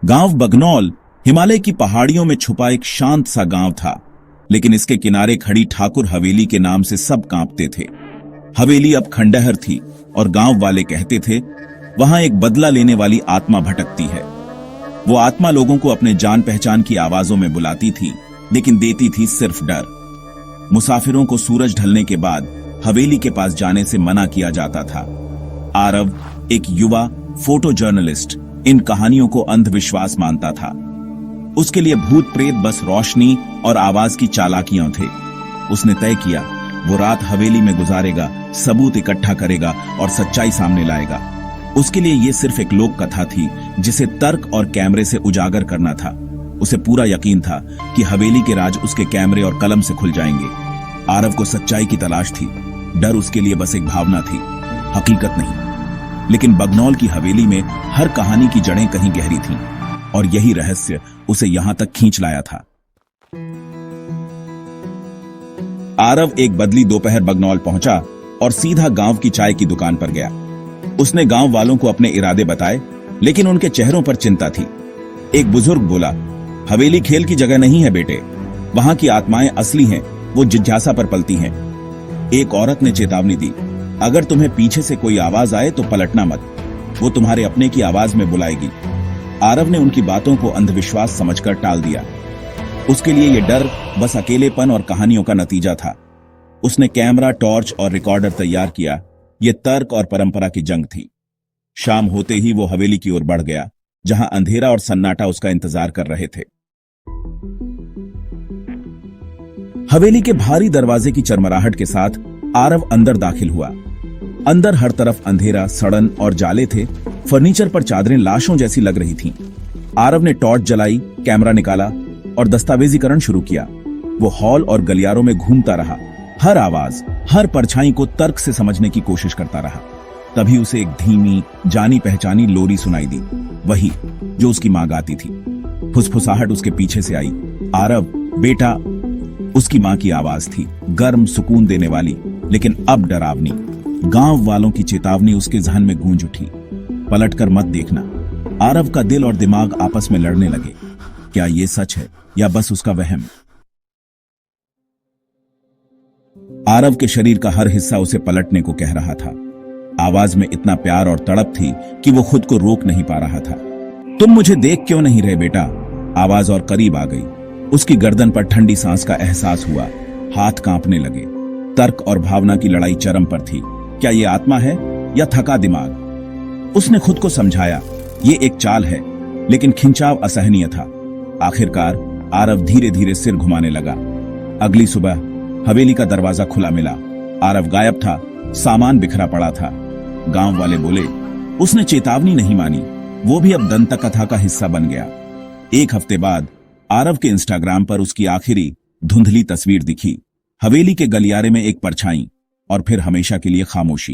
गांव बगनौल हिमालय की पहाड़ियों में छुपा एक शांत सा गांव था, लेकिन इसके किनारे खड़ी ठाकुर हवेली के नाम से सब कांपते थे। हवेली अब खंडहर थी और गांव वाले कहते थे वहां एक बदला लेने वाली आत्मा भटकती है। वो आत्मा लोगों को अपने जान पहचान की आवाजों में बुलाती थी, लेकिन देती थी सिर्फ डर। मुसाफिरों को सूरज ढलने के बाद हवेली के पास जाने से मना किया जाता था। आरव, एक युवा फोटो जर्नलिस्ट, इन कहानियों को अंधविश्वास मानता था। उसके लिए भूत प्रेत बस रोशनी और आवाज की चालाकियां थे। उसने तय किया वो रात हवेली में गुजारेगा, सबूत इकट्ठा करेगा और सच्चाई सामने लाएगा। उसके लिए ये सिर्फ एक लोक कथा थी जिसे तर्क और कैमरे से उजागर करना था। उसे पूरा यकीन था कि हवेली के राज उसके कैमरे और कलम से खुल जाएंगे। आरव को सच्चाई की तलाश थी। डर उसके लिए बस एक भावना थी, हकीकत नहीं। लेकिन बगनौल की हवेली में हर कहानी की जड़ें कहीं गहरी थीं, और यही रहस्य उसे यहां तक खींच लाया था। आरव एक बदली दोपहर बगनौल पहुंचा और सीधा गांव की चाय की दुकान पर गया। उसने गांव वालों को अपने इरादे बताए, लेकिन उनके चेहरों पर चिंता थी। एक बुजुर्ग बोला, हवेली खेल की जगह नहीं है बेटे, वहां की आत्माएं असली हैं, वो जिज्ञासा पर पलती हैं। एक औरत ने चेतावनी दी, अगर तुम्हें पीछे से कोई आवाज आए तो पलटना मत, वो तुम्हारे अपने की आवाज में बुलाएगी। आरव ने उनकी बातों को अंधविश्वास समझकर टाल दिया। उसके लिए यह डर बस अकेलेपन और कहानियों का नतीजा था। उसने कैमरा, टॉर्च और रिकॉर्डर तैयार किया। यह तर्क और परंपरा की जंग थी। शाम होते ही वो हवेली की ओर बढ़ गया, जहां अंधेरा और सन्नाटा उसका इंतजार कर रहे थे। हवेली के भारी दरवाजे की चरमराहट के साथ आरव अंदर दाखिल हुआ। अंदर हर तरफ अंधेरा, सड़न और जाले थे। फर्नीचर पर चादरें लाशों जैसी लग रही थीं। आरव ने टॉर्च जलाई, कैमरा निकाला और दस्तावेजीकरण शुरू किया। वो हॉल और गलियारों में घूमता रहा, हर आवाज, हर परछाई को तर्क से समझने की कोशिश करता रहा। तभी उसे एक धीमी, जानी पहचानी लोरी सुनाई दी, वही जो उसकी मां गाती थी। फुसफुसाहट उसके पीछे से आई, आरव बेटा। उसकी मां की आवाज थी, गर्म, सुकून देने वाली, लेकिन अब डरावनी। गांव वालों की चेतावनी उसके जहन में गूंज उठी, पलटकर मत देखना। आरव का दिल और दिमाग आपस में लड़ने लगे। क्या ये सच है या बस उसका वहम? आरव के शरीर का हर हिस्सा उसे पलटने को कह रहा था। आवाज में इतना प्यार और तड़प थी कि वो खुद को रोक नहीं पा रहा था। तुम मुझे देख क्यों नहीं रहे बेटा? आवाज और करीब आ गई। उसकी गर्दन पर ठंडी सांस का एहसास हुआ, हाथ कांपने लगे। तर्क और भावना की लड़ाई चरम पर थी। क्या ये आत्मा है या थका दिमाग? उसने खुद को समझाया ये एक चाल है, लेकिन खिंचाव असहनीय था। आखिरकार आरव धीरे धीरे सिर घुमाने लगा। अगली सुबह हवेली का दरवाजा खुला मिला। आरव गायब था, सामान बिखरा पड़ा था। गांव वाले बोले उसने चेतावनी नहीं मानी, वो भी अब दंतकथा का हिस्सा बन गया। एक हफ्ते बाद आरव के इंस्टाग्राम पर उसकी आखिरी धुंधली तस्वीर दिखी। हवेली के गलियारे में एक परछाई और फिर हमेशा के लिए खामोशी।